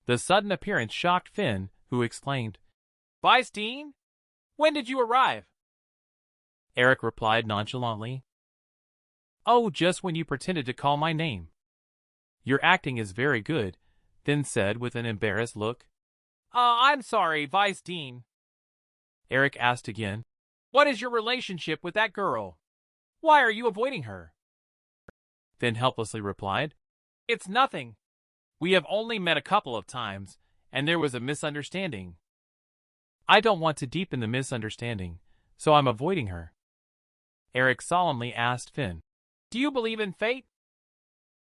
The sudden appearance shocked Finn, who exclaimed, "Vice Dean? When did you arrive?" Eric replied nonchalantly, "Oh, just when you pretended to call my name." "Your acting is very good," Finn said with an embarrassed look. I'm sorry, Vice Dean." Eric asked again, "What is your relationship with that girl? Why are you avoiding her?" Finn helplessly replied, "It's nothing. We have only met a couple of times, and there was a misunderstanding. I don't want to deepen the misunderstanding, so I'm avoiding her." Eric solemnly asked Finn, "Do you believe in fate?"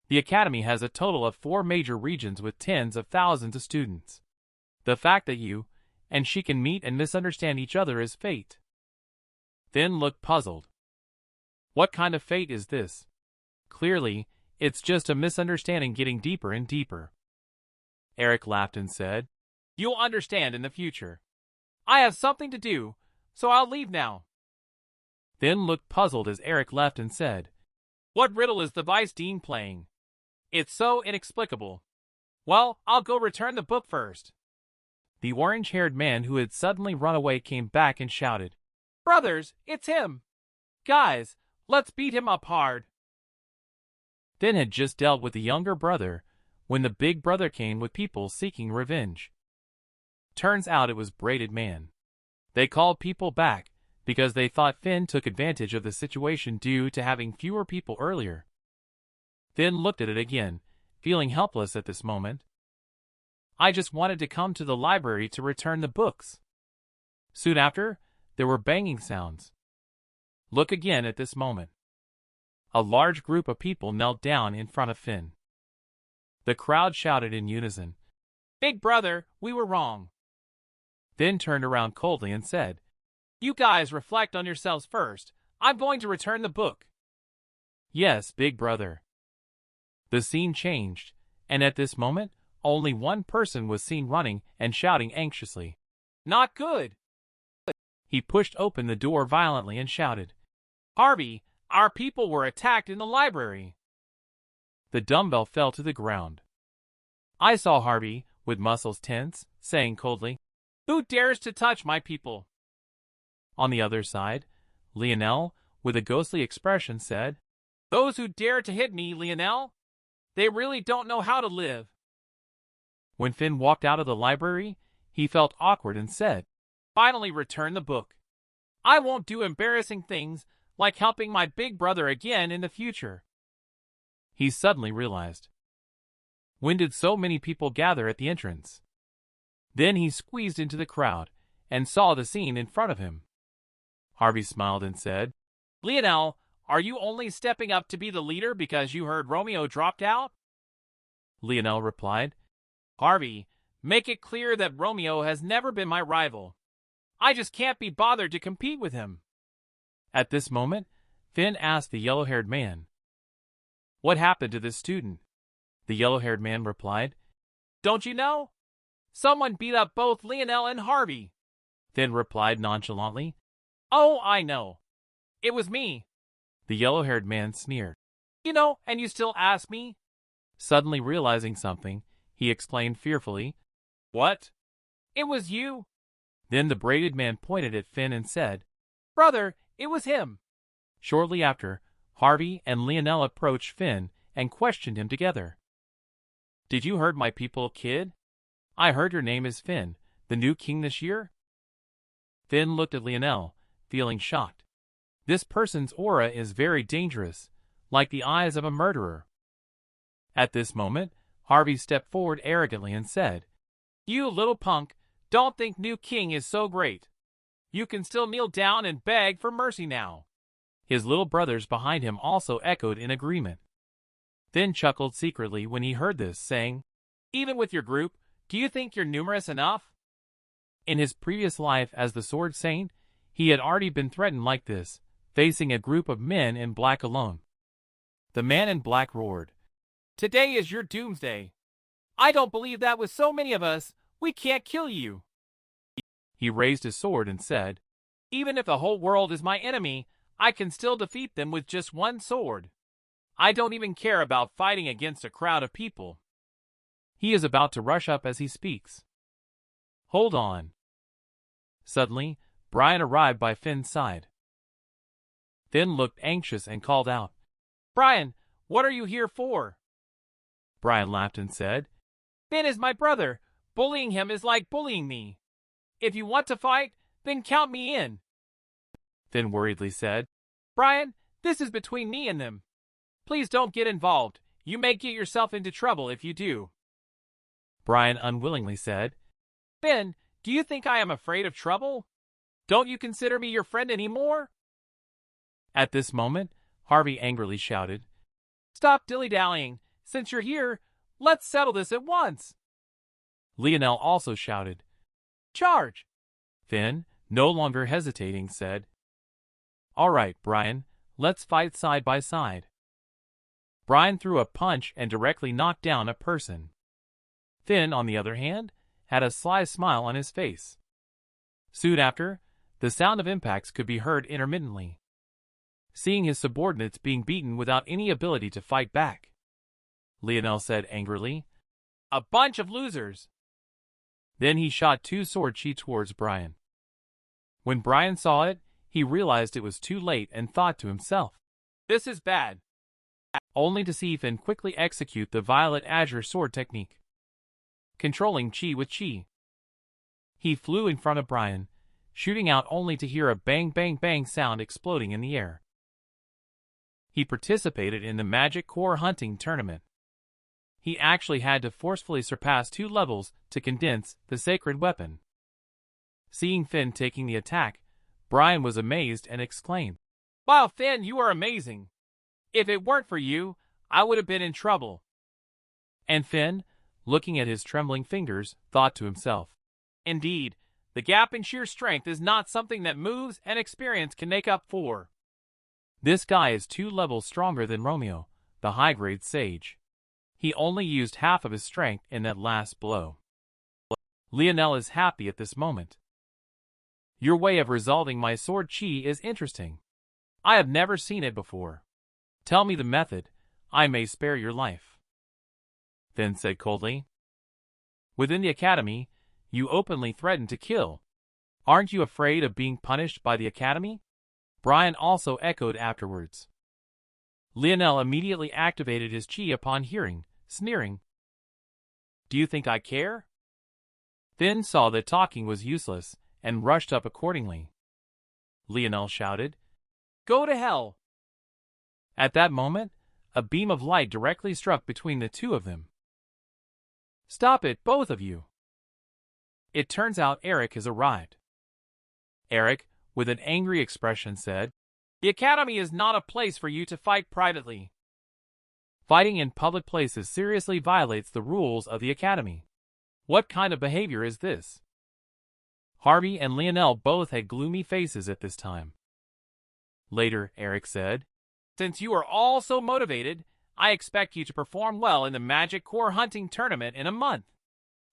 The Academy has a total of 4 major regions with tens of thousands of students. The fact that you and she can meet and misunderstand each other is fate. Finn looked puzzled. What kind of fate is this? Clearly, it's just a misunderstanding getting deeper and deeper. Eric laughed and said, "You'll understand in the future. I have something to do, so I'll leave now." Finn looked puzzled as Eric left and said, "What riddle is the Vice Dean playing? It's so inexplicable. Well, I'll go return the book first." The orange-haired man who had suddenly run away came back and shouted, "Brothers, it's him! Guys, let's beat him up hard." Finn had just dealt with the younger brother when the big brother came with people seeking revenge. Turns out it was Braided Man. They called people back because they thought Finn took advantage of the situation due to having fewer people earlier. Finn looked at it again, feeling helpless at this moment. "I just wanted to come to the library to return the books." Soon after, there were banging sounds. Look again at this moment. A large group of people knelt down in front of Finn. The crowd shouted in unison, "Big brother, we were wrong." Finn turned around coldly and said, "You guys reflect on yourselves first. I'm going to return the book." "Yes, big brother." The scene changed, and at this moment, only one person was seen running and shouting anxiously, "Not good!" He pushed open the door violently and shouted, "Harvey, our people were attacked in the library." The dumbbell fell to the ground. I saw Harvey, with muscles tense, saying coldly, "Who dares to touch my people?" On the other side, Lionel, with a ghostly expression, said, "Those who dare to hit me, Lionel, they really don't know how to live." When Finn walked out of the library, he felt awkward and said, "Finally return the book. I won't do embarrassing things like helping my big brother again in the future." He suddenly realized, when did so many people gather at the entrance? Then he squeezed into the crowd and saw the scene in front of him. Harvey smiled and said, "Lionel, are you only stepping up to be the leader because you heard Romeo dropped out?" Lionel replied, "Harvey, make it clear that Romeo has never been my rival. I just can't be bothered to compete with him." At this moment, Finn asked the yellow-haired man, "What happened to this student?" The yellow-haired man replied, "Don't you know? Someone beat up both Lionel and Harvey." Finn replied nonchalantly, "Oh, I know. It was me." The yellow-haired man sneered, "You know, and you still ask me?" Suddenly realizing something, he explained fearfully, "What? It was you." Then the braided man pointed at Finn and said, "Brother, it was him." Shortly after, Harvey and Lionel approached Finn and questioned him together. "Did you hurt my people, kid? I heard your name is Finn, the new king this year?" Finn looked at Lionel, feeling shocked. This person's aura is very dangerous, like the eyes of a murderer. At this moment, Harvey stepped forward arrogantly and said, "You little punk, don't think new king is so great. You can still kneel down and beg for mercy now." His little brothers behind him also echoed in agreement. Finn chuckled secretly when he heard this, saying, "Even with your group, do you think you're numerous enough?" In his previous life as the Sword Saint, he had already been threatened like this, facing a group of men in black alone. The man in black roared, "Today is your doomsday. I don't believe that with so many of us, we can't kill you." He raised his sword and said, "Even if the whole world is my enemy, I can still defeat them with just one sword. I don't even care about fighting against a crowd of people." He is about to rush up as he speaks. Hold on. Suddenly, Brian arrived by Finn's side. Finn looked anxious and called out, Brian, what are you here for? Brian laughed and said, Finn is my brother. Bullying him is like bullying me. If you want to fight, then count me in. Finn worriedly said, Brian, this is between me and them. Please don't get involved. You may get yourself into trouble if you do. Brian unwillingly said, Finn, do you think I am afraid of trouble? Don't you consider me your friend anymore? At this moment, Harvey angrily shouted, Stop dilly-dallying. Since you're here, let's settle this at once. Lionel also shouted, Charge! Finn, no longer hesitating, said, All right, Brian, let's fight side by side. Brian threw a punch and directly knocked down a person. Finn, on the other hand, had a sly smile on his face. Soon after, the sound of impacts could be heard intermittently. Seeing his subordinates being beaten without any ability to fight back, Lionel said angrily, A bunch of losers! Then he shot 2 sword chi towards Brian. When Brian saw it, he realized it was too late and thought to himself, This is bad. Only to see Finn quickly execute the Violet Azure sword technique, controlling chi with chi. He flew in front of Brian, shooting out only to hear a bang bang bang sound exploding in the air. He participated in the Magic Core Hunting Tournament. He actually had to forcefully surpass 2 levels to condense the sacred weapon. Seeing Finn taking the attack, Brian was amazed and exclaimed, Wow, Finn, you are amazing! If it weren't for you, I would have been in trouble. And Finn, looking at his trembling fingers, thought to himself, Indeed, the gap in sheer strength is not something that moves and experience can make up for. This guy is 2 levels stronger than Romeo, the high-grade sage. He only used half of his strength in that last blow. Lionel is happy at this moment. Your way of resolving my sword chi is interesting. I have never seen it before. Tell me the method. I may spare your life. Finn said coldly. Within the academy, you openly threaten to kill. Aren't you afraid of being punished by the academy? Brian also echoed afterwards. Lionel immediately activated his chi upon hearing, sneering. Do you think I care? Finn saw that talking was useless and rushed up accordingly. Lionel shouted, Go to hell! At that moment, a beam of light directly struck between the 2 of them. Stop it, both of you! It turns out Eric has arrived. Eric, with an angry expression, said, The academy is not a place for you to fight privately. Fighting in public places seriously violates the rules of the academy. What kind of behavior is this? Harvey and Lionel both had gloomy faces at this time. Later, Eric said, Since you are all so motivated, I expect you to perform well in the Magic Core Hunting Tournament in a month.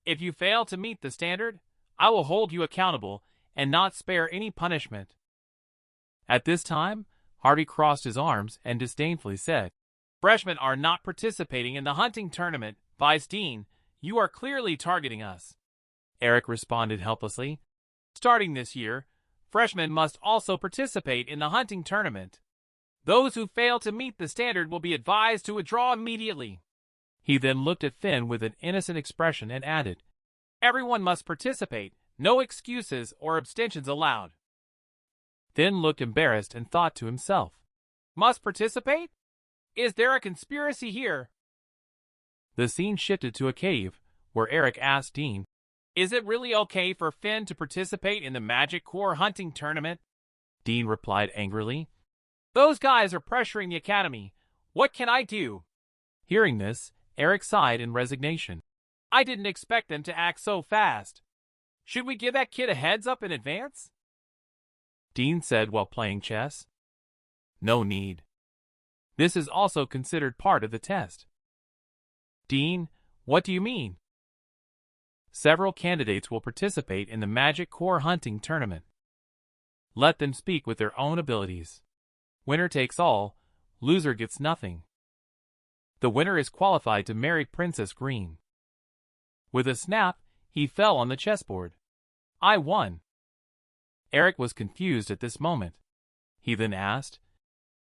If you fail to meet the standard, I will hold you accountable and not spare any punishment. At this time, Harvey crossed his arms and disdainfully said, Freshmen are not participating in the hunting tournament, Vice Dean. You are clearly targeting us. Eric responded helplessly, Starting this year, freshmen must also participate in the hunting tournament. Those who fail to meet the standard will be advised to withdraw immediately. He then looked at Finn with an innocent expression and added, Everyone must participate. No excuses or abstentions allowed. Finn looked embarrassed and thought to himself, Must participate? Is there a conspiracy here? The scene shifted to a cave, where Eric asked Dean, Is it really okay for Finn to participate in the Magic Core Hunting Tournament? Dean replied angrily, Those guys are pressuring the academy. What can I do? Hearing this, Eric sighed in resignation. I didn't expect them to act so fast. Should we give that kid a heads up in advance? Dean said while playing chess. No need. This is also considered part of the test. Dean, what do you mean? Several candidates will participate in the Magic Core Hunting Tournament. Let them speak with their own abilities. Winner takes all, loser gets nothing. The winner is qualified to marry Princess Green. With a snap, he fell on the chessboard. I won. Eric was confused at this moment. He then asked,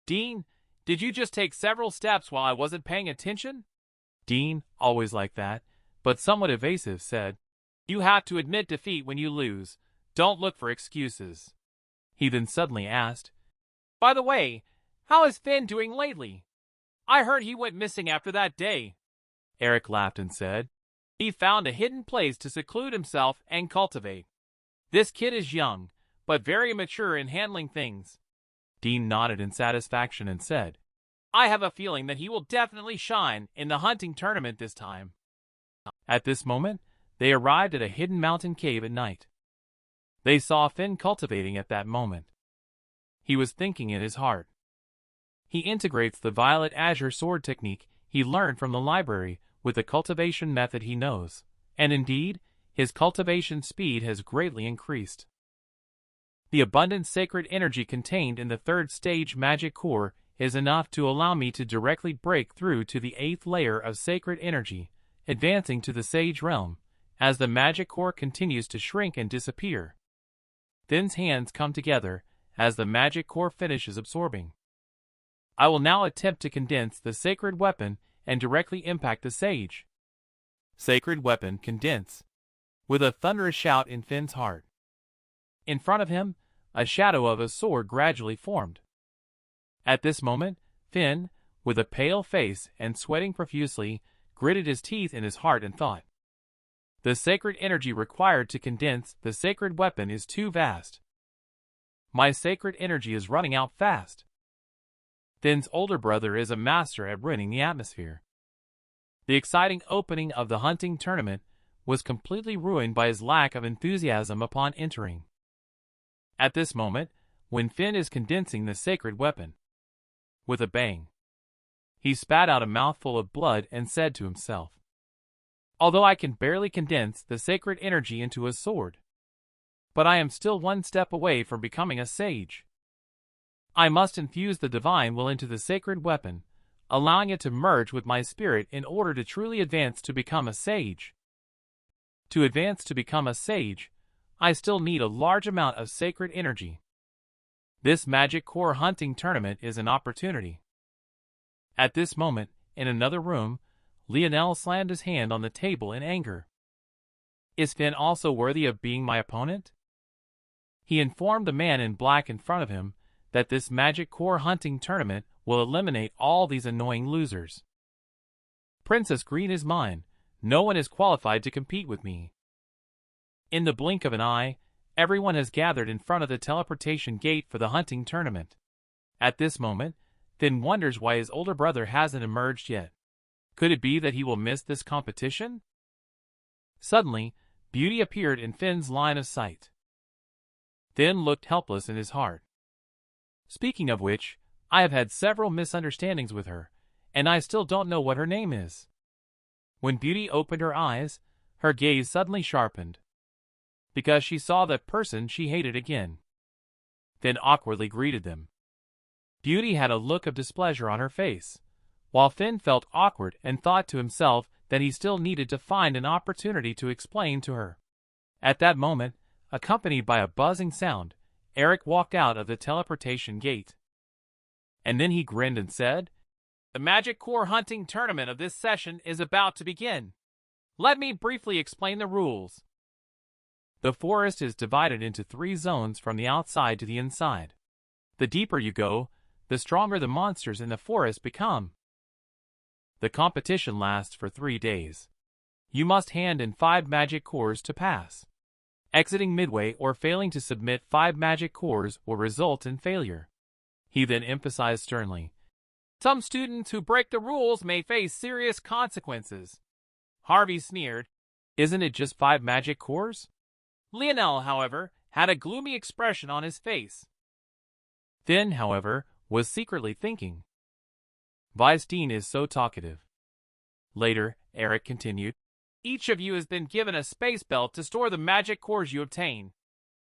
Dean, did you just take several steps while I wasn't paying attention? Dean, always like that, but somewhat evasive, said, You have to admit defeat when you lose. Don't look for excuses. He then suddenly asked, By the way, how is Finn doing lately? I heard he went missing after that day. Eric laughed and said, He found a hidden place to seclude himself and cultivate. This kid is young, but very mature in handling things. Dean nodded in satisfaction and said, I have a feeling that he will definitely shine in the hunting tournament this time. At this moment, they arrived at a hidden mountain cave at night. They saw Finn cultivating at that moment. He was thinking in his heart. He integrates the violet azure sword technique he learned from the library with the cultivation method he knows, and indeed, his cultivation speed has greatly increased. The abundant sacred energy contained in the third stage magic core is enough to allow me to directly break through to the 8th layer of sacred energy, advancing to the sage realm, as the magic core continues to shrink and disappear. Finn's hands come together as the magic core finishes absorbing. I will now attempt to condense the sacred weapon and directly impact the sage. Sacred weapon condense. With a thunderous shout in Finn's heart. In front of him, a shadow of a sword gradually formed. At this moment, Finn, with a pale face and sweating profusely, gritted his teeth in his heart and thought. The sacred energy required to condense the sacred weapon is too vast. My sacred energy is running out fast. Finn's older brother is a master at ruining the atmosphere. The exciting opening of the hunting tournament was completely ruined by his lack of enthusiasm upon entering. At this moment, when Finn is condensing the sacred weapon, with a bang, he spat out a mouthful of blood and said to himself, Although I can barely condense the sacred energy into a sword, but I am still one step away from becoming a sage. I must infuse the divine will into the sacred weapon, allowing it to merge with my spirit in order to truly advance to become a sage. To advance to become a sage, I still need a large amount of sacred energy. This magic core hunting tournament is an opportunity. At this moment, in another room, Lionel slammed his hand on the table in anger. Is Finn also worthy of being my opponent? He informed the man in black in front of him that this magic core hunting tournament will eliminate all these annoying losers. Princess Green is mine. No one is qualified to compete with me. In the blink of an eye, everyone has gathered in front of the teleportation gate for the hunting tournament. At this moment, Finn wonders why his older brother hasn't emerged yet. Could it be that he will miss this competition? Suddenly, Beauty appeared in Finn's line of sight. Finn looked helpless in his heart. Speaking of which, I have had several misunderstandings with her, and I still don't know what her name is. When Beauty opened her eyes, her gaze suddenly sharpened, because she saw the person she hated again. Finn awkwardly greeted them. Beauty had a look of displeasure on her face, while Finn felt awkward and thought to himself that he still needed to find an opportunity to explain to her. At that moment, accompanied by a buzzing sound, Eric walked out of the teleportation gate. And then he grinned and said, The Magic Core hunting tournament of this session is about to begin. Let me briefly explain the rules. The forest is divided into 3 zones from the outside to the inside. The deeper you go, the stronger the monsters in the forest become. The competition lasts for 3 days. You must hand in 5 magic cores to pass. Exiting midway or failing to submit 5 magic cores will result in failure. He then emphasized sternly, Some students who break the rules may face serious consequences. Harvey sneered, Isn't it just 5 magic cores? Lionel, however, had a gloomy expression on his face. Finn, however, was secretly thinking, Weisstein is so talkative. Later, Eric continued, Each of you has been given a space belt to store the magic cores you obtain.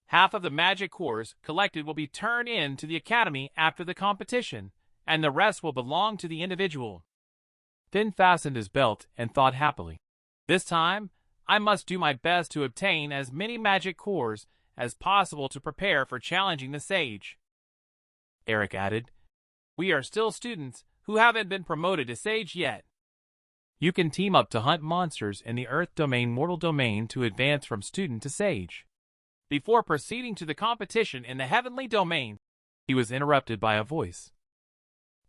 Half of the magic cores collected will be turned in to the academy after the competition, and the rest will belong to the individual. Finn fastened his belt and thought happily, This time, I must do my best to obtain as many magic cores as possible to prepare for challenging the sage. Eric added, we are still students who haven't been promoted to sage yet. You can team up to hunt monsters in the Earth Domain Mortal Domain to advance from student to sage. Before proceeding to the competition in the Heavenly Domain, he was interrupted by a voice.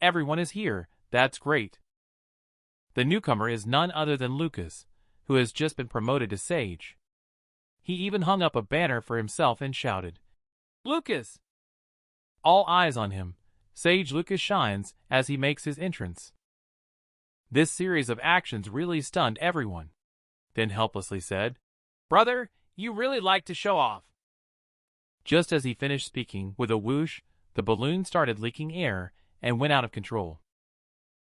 Everyone is here, that's great. The newcomer is none other than Lucas, who has just been promoted to sage. He even hung up a banner for himself and shouted, Lucas! All eyes on him. Sage Lucas shines as he makes his entrance. This series of actions really stunned everyone. Then helplessly said, Brother, you really like to show off. Just as he finished speaking, with a whoosh, the balloon started leaking air and went out of control.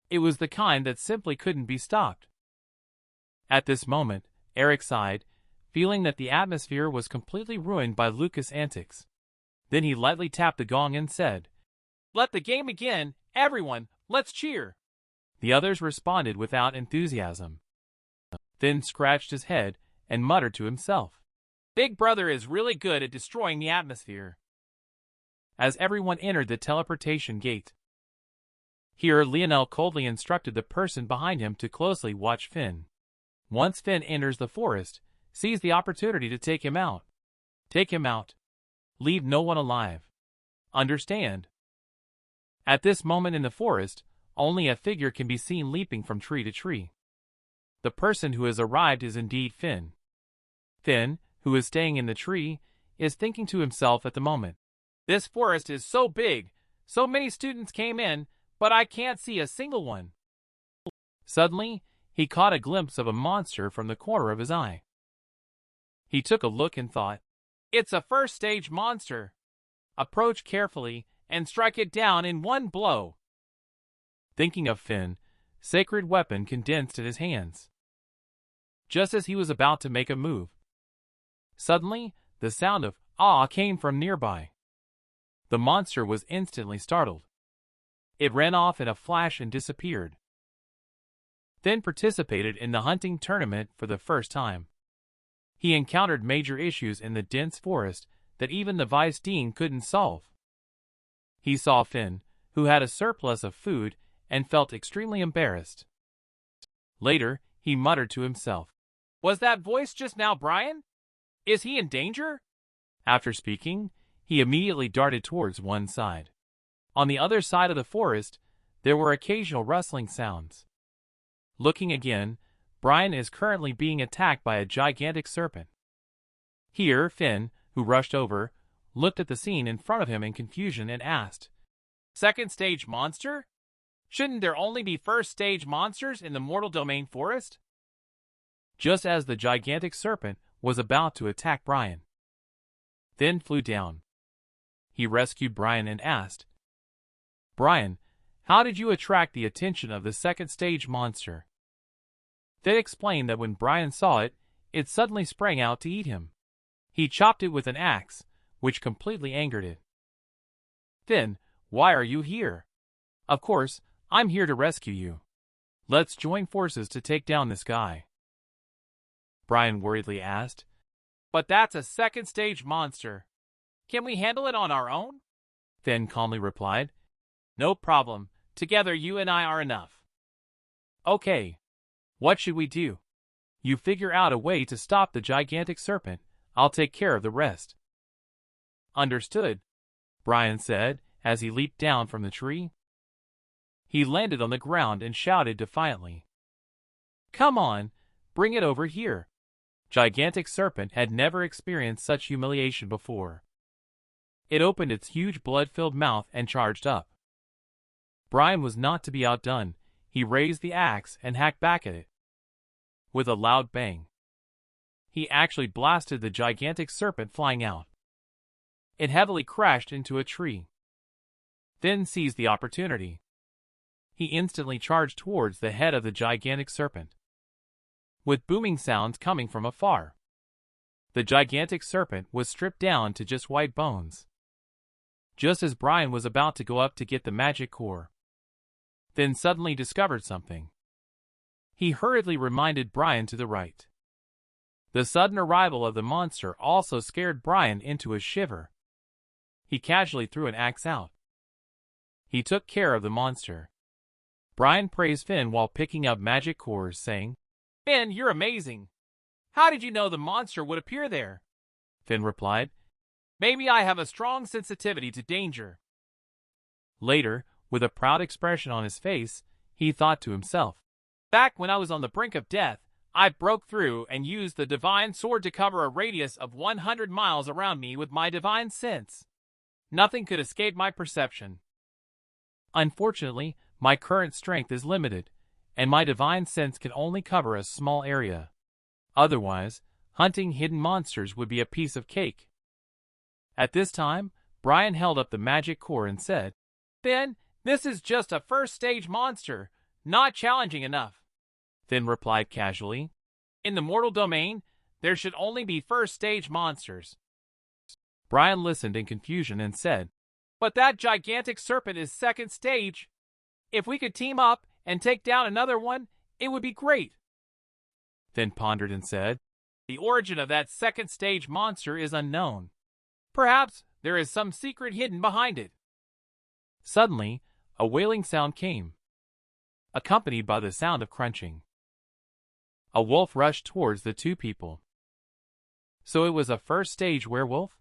It was the kind that simply couldn't be stopped. At this moment, Eric sighed, feeling that the atmosphere was completely ruined by Lucas' antics. Then he lightly tapped the gong and said, Let the game begin, everyone, let's cheer. The others responded without enthusiasm. Then scratched his head and muttered to himself, Big Brother is really good at destroying the atmosphere. As everyone entered the teleportation gate, here Lionel coldly instructed the person behind him to closely watch Finn. Once Finn enters the forest, seize the opportunity to take him out. Take him out. Leave no one alive. Understand? At this moment in the forest, only a figure can be seen leaping from tree to tree. The person who has arrived is indeed Finn. Finn, who is staying in the tree, is thinking to himself at the moment, This forest is so big, so many students came in, but I can't see a single one. Suddenly, he caught a glimpse of a monster from the corner of his eye. He took a look and thought, It's a first stage monster. Approach carefully and strike it down in one blow. Thinking of Finn, sacred weapon condensed in his hands. Just as he was about to make a move, suddenly, the sound of "ah" came from nearby. The monster was instantly startled. It ran off in a flash and disappeared. Then participated in the hunting tournament for the first time. He encountered major issues in the dense forest that even the vice dean couldn't solve. He saw Finn, who had a surplus of food, and felt extremely embarrassed. Later, he muttered to himself, Was that voice just now Brian? Is he in danger? After speaking, he immediately darted towards one side. On the other side of the forest, there were occasional rustling sounds. Looking again, Brian is currently being attacked by a gigantic serpent. Here, Finn, who rushed over, looked at the scene in front of him in confusion and asked, Second stage monster? Shouldn't there only be first stage monsters in the Mortal Domain forest? Just as the gigantic serpent was about to attack Brian, Finn flew down. He rescued Brian and asked, Brian, how did you attract the attention of the second stage monster? Finn explained that when Brian saw it, it suddenly sprang out to eat him. He chopped it with an axe, which completely angered it. Finn, why are you here? Of course, I'm here to rescue you. Let's join forces to take down this guy. Brian worriedly asked, But that's a second stage monster. Can we handle it on our own? Finn calmly replied, No problem. Together you and I are enough. Okay. What should we do? You figure out a way to stop the gigantic serpent. I'll take care of the rest. Understood, Brian said as he leaped down from the tree. He landed on the ground and shouted defiantly, Come on, bring it over here. Gigantic serpent had never experienced such humiliation before. It opened its huge blood-filled mouth and charged up. Brian was not to be outdone. He raised the axe and hacked back at it. With a loud bang, he actually blasted the gigantic serpent flying out. It heavily crashed into a tree. Finn seized the opportunity. He instantly charged towards the head of the gigantic serpent, with booming sounds coming from afar. The gigantic serpent was stripped down to just white bones. Just as Brian was about to go up to get the magic core, Finn suddenly discovered something. He hurriedly reminded Brian to the right. The sudden arrival of the monster also scared Brian into a shiver. He casually threw an axe out. He took care of the monster. Brian praised Finn while picking up magic cores, saying, "Finn, you're amazing. How did you know the monster would appear there?" Finn replied, "Maybe I have a strong sensitivity to danger." Later, with a proud expression on his face, he thought to himself, "Back when I was on the brink of death, I broke through and used the divine sword to cover a radius of 100 miles around me with my divine sense. Nothing could escape my perception. Unfortunately, my current strength is limited, and my divine sense can only cover a small area. Otherwise, hunting hidden monsters would be a piece of cake." At this time, Brian held up the magic core and said, "Finn, this is just a first-stage monster, not challenging enough." Finn replied casually, "In the mortal domain, there should only be first-stage monsters." Brian listened in confusion and said, "But that gigantic serpent is second stage. If we could team up and take down another one, it would be great." Finn pondered and said, "The origin of that second-stage monster is unknown. Perhaps there is some secret hidden behind it." Suddenly, a wailing sound came, accompanied by the sound of crunching. A wolf rushed towards the two people. So it was a first-stage werewolf?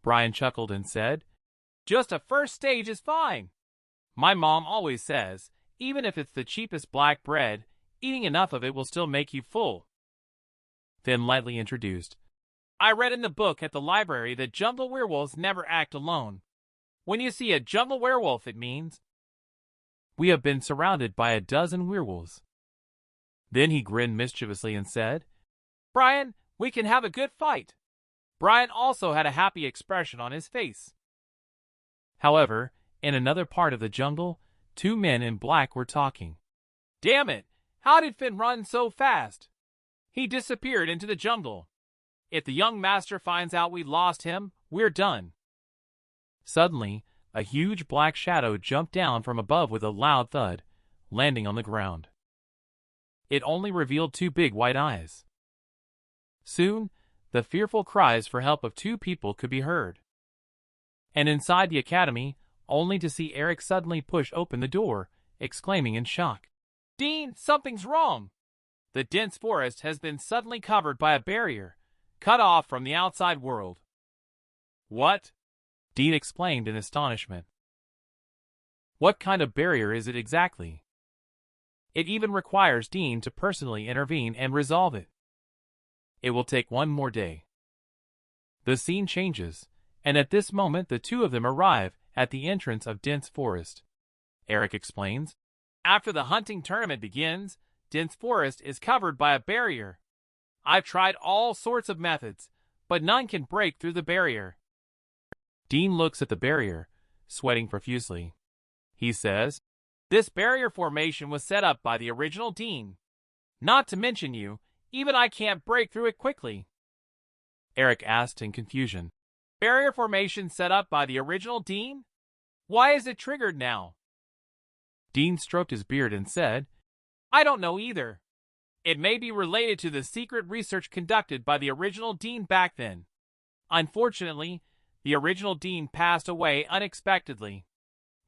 Brian chuckled and said, "Just a first stage is fine. My mom always says, even if it's the cheapest black bread, eating enough of it will still make you full." Finn lightly introduced, "I read in the book at the library that jungle werewolves never act alone. When you see a jungle werewolf, it means we have been surrounded by a dozen werewolves." Then he grinned mischievously and said, "Brian, we can have a good fight." Brian also had a happy expression on his face. However, in another part of the jungle, two men in black were talking. "Damn it! How did Finn run so fast? He disappeared into the jungle. If the young master finds out we lost him, we're done." Suddenly, a huge black shadow jumped down from above with a loud thud, landing on the ground. It only revealed two big white eyes. Soon, the fearful cries for help of two people could be heard. And inside the academy, only to see Eric suddenly push open the door, exclaiming in shock, "Dean, something's wrong! The dense forest has been suddenly covered by a barrier, cut off from the outside world." "What?" Dean exclaimed in astonishment. "What kind of barrier is it exactly?" "It even requires Dean to personally intervene and resolve it. It will take one more day." The scene changes, and at this moment the two of them arrive at the entrance of dense forest. Eric explains, "After the hunting tournament begins, dense forest is covered by a barrier. I've tried all sorts of methods, but none can break through the barrier." Dean looks at the barrier, sweating profusely. He says, "This barrier formation was set up by the original Dean. Not to mention you, even I can't break through it quickly." Eric asked in confusion, "Barrier formation set up by the original Dean? Why is it triggered now?" Dean stroked his beard and said, "I don't know either. It may be related to the secret research conducted by the original Dean back then. Unfortunately, the original Dean passed away unexpectedly.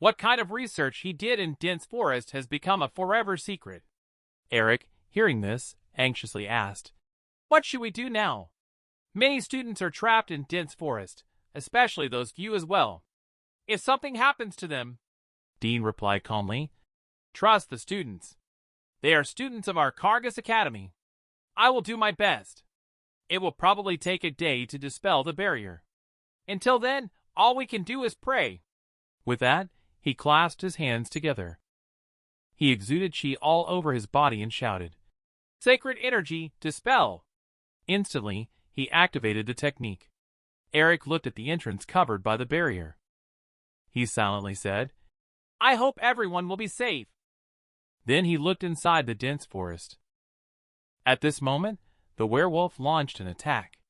What kind of research he did in dense forest has become a forever secret." Eric, hearing this, anxiously asked, "What should we do now? Many students are trapped in dense forest, especially those few as well. If something happens to them," Dean replied calmly, "trust the students. They are students of our Kargas Academy. I will do my best. It will probably take a day to dispel the barrier. Until then, all we can do is pray." With that, he clasped his hands together. He exuded chi all over his body and shouted, "Sacred energy, dispel!" Instantly, he activated the technique. Eric looked at the entrance covered by the barrier. He silently said, "I hope everyone will be safe." Then he looked inside the dense forest. At this moment, the werewolf launched an attack.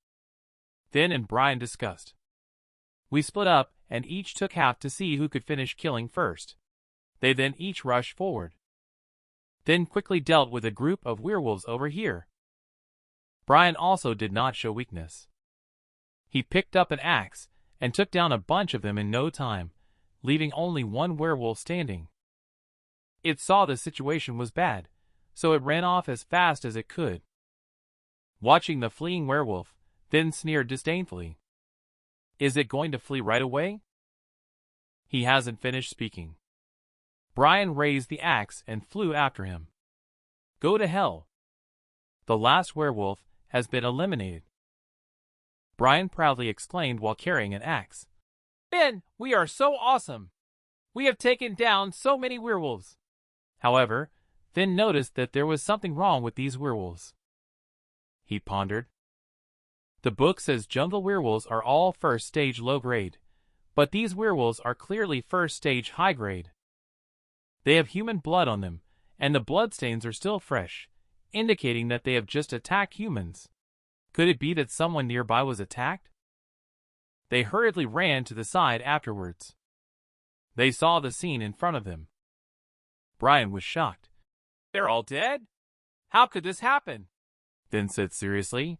Finn and Brian discussed. "We split up and each took half to see who could finish killing first. They then each rushed forward. Then quickly dealt with a group of werewolves over here." Brian also did not show weakness. He picked up an axe and took down a bunch of them in no time, leaving only one werewolf standing. It saw the situation was bad, so it ran off as fast as it could. Watching the fleeing werewolf, Finn sneered disdainfully. Is it going to flee right away? He hasn't finished speaking. Brian raised the axe and flew after him. Go to hell. The last werewolf has been eliminated. Brian proudly exclaimed while carrying an axe. Finn, we are so awesome! We have taken down so many werewolves. However, Finn noticed that there was something wrong with these werewolves. He pondered. The book says jungle werewolves are all first stage low grade, but these werewolves are clearly first stage high grade. They have human blood on them, and the bloodstains are still fresh, indicating that they have just attacked humans. Could it be that someone nearby was attacked? They hurriedly ran to the side afterwards. They saw the scene in front of them. Brian was shocked. They're all dead? How could this happen? Finn said seriously.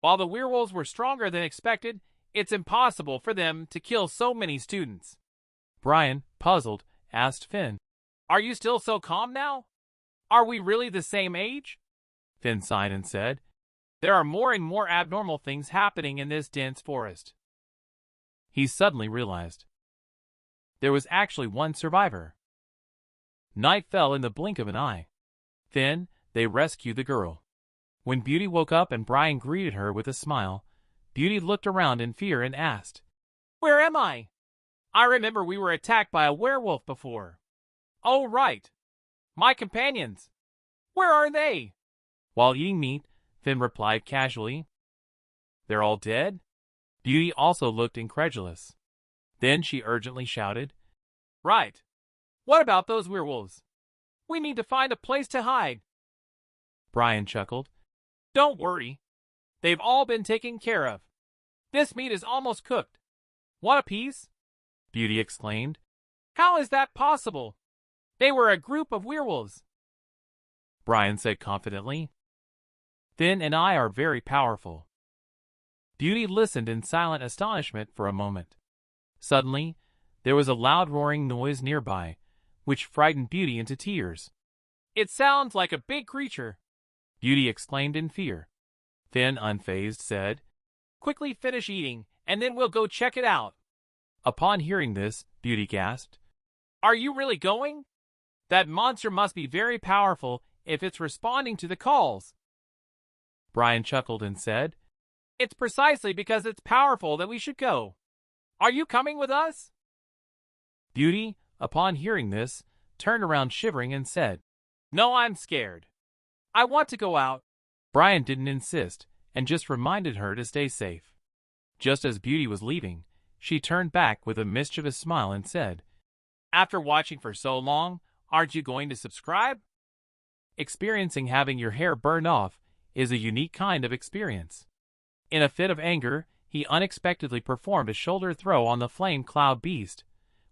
While the werewolves were stronger than expected, it's impossible for them to kill so many students. Brian, puzzled, asked Finn, Are you still so calm now? Are we really the same age? Finn sighed and said, There are more and more abnormal things happening in this dense forest. He suddenly realized. There was actually one survivor. Night fell in the blink of an eye. Then, they rescued the girl. When Beauty woke up and Brian greeted her with a smile, Beauty looked around in fear and asked, Where am I? I remember we were attacked by a werewolf before. Oh, right. My companions. Where are they? While eating meat, Finn replied casually, They're all dead? Beauty also looked incredulous. Then she urgently shouted, Right. What about those werewolves? We need to find a place to hide. Brian chuckled. Don't worry. They've all been taken care of. This meat is almost cooked. Want a piece? Beauty exclaimed. How is that possible? They were a group of werewolves. Brian said confidently. Finn and I are very powerful. Beauty listened in silent astonishment for a moment. Suddenly, there was a loud roaring noise nearby, which frightened Beauty into tears. It sounds like a big creature, Beauty exclaimed in fear. Finn, unfazed, said, Quickly finish eating, and then we'll go check it out. Upon hearing this, Beauty gasped, Are you really going? That monster must be very powerful if it's responding to the calls. Brian chuckled and said, It's precisely because it's powerful that we should go. Are you coming with us? Beauty, upon hearing this, turned around shivering and said, No, I'm scared. I want to go out. Brian didn't insist and just reminded her to stay safe. Just as Beauty was leaving, she turned back with a mischievous smile and said, After watching for so long, aren't you going to subscribe? Experiencing having your hair burned off is a unique kind of experience. In a fit of anger, he unexpectedly performed a shoulder throw on the flame cloud beast,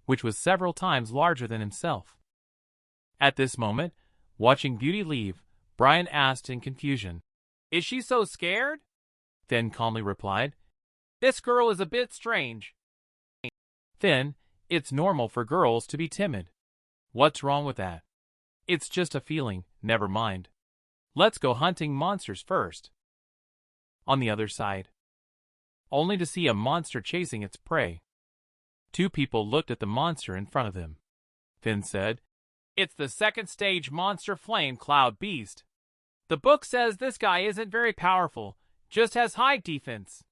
which was several times larger than himself. At this moment, watching Beauty leave, Brian asked in confusion, Is she so scared? Finn calmly replied, This girl is a bit strange. Finn, it's normal for girls to be timid. What's wrong with that? It's just a feeling, never mind. Let's go hunting monsters first. On the other side, only to see a monster chasing its prey. Two people looked at the monster in front of them. Finn said, It's the second stage monster flame cloud beast. The book says this guy isn't very powerful, just has high defense.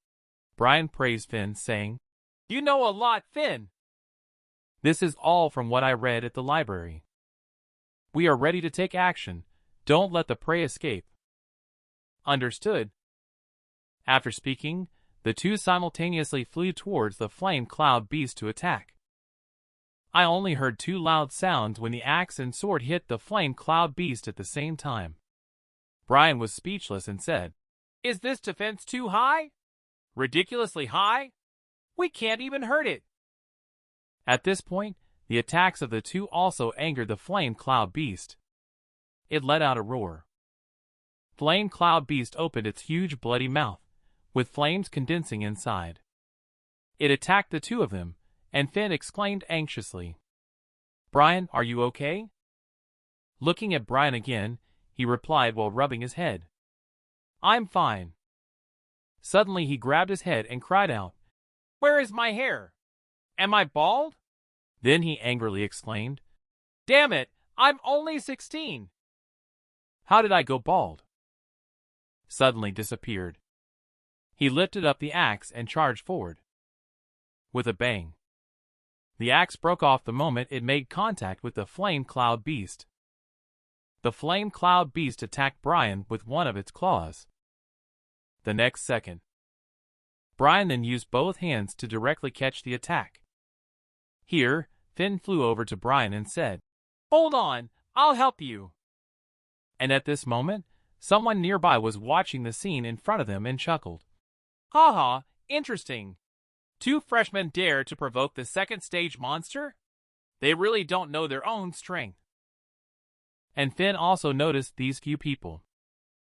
Brian praised Finn, saying, You know a lot, Finn. This is all from what I read at the library. We are ready to take action. Don't let the prey escape. Understood. After speaking, the two simultaneously flew towards the flame cloud beast to attack. I only heard two loud sounds when the axe and sword hit the flame cloud beast at the same time. Brian was speechless and said, Is this defense too high? Ridiculously high? We can't even hurt it. At this point, the attacks of the two also angered the flame cloud beast. It let out a roar. Flame Cloud Beast opened its huge bloody mouth, with flames condensing inside. It attacked the two of them, and Finn exclaimed anxiously, "Brian, are you okay?" Looking at Brian again, he replied while rubbing his head, "I'm fine." Suddenly he grabbed his head and cried out, "Where is my hair? Am I bald?" Then he angrily exclaimed, "Damn it, I'm only 16. How did I go bald?" Suddenly disappeared. He lifted up the axe and charged forward. With a bang, the axe broke off the moment it made contact with the Flame Cloud Beast. The Flame Cloud Beast attacked Brian with one of its claws. The next second, Brian then used both hands to directly catch the attack. Here, Finn flew over to Brian and said, "Hold on, I'll help you." And at this moment, someone nearby was watching the scene in front of them and chuckled, "Haha, interesting. 2 freshmen dare to provoke the second stage monster? They really don't know their own strength." And Finn also noticed these few people.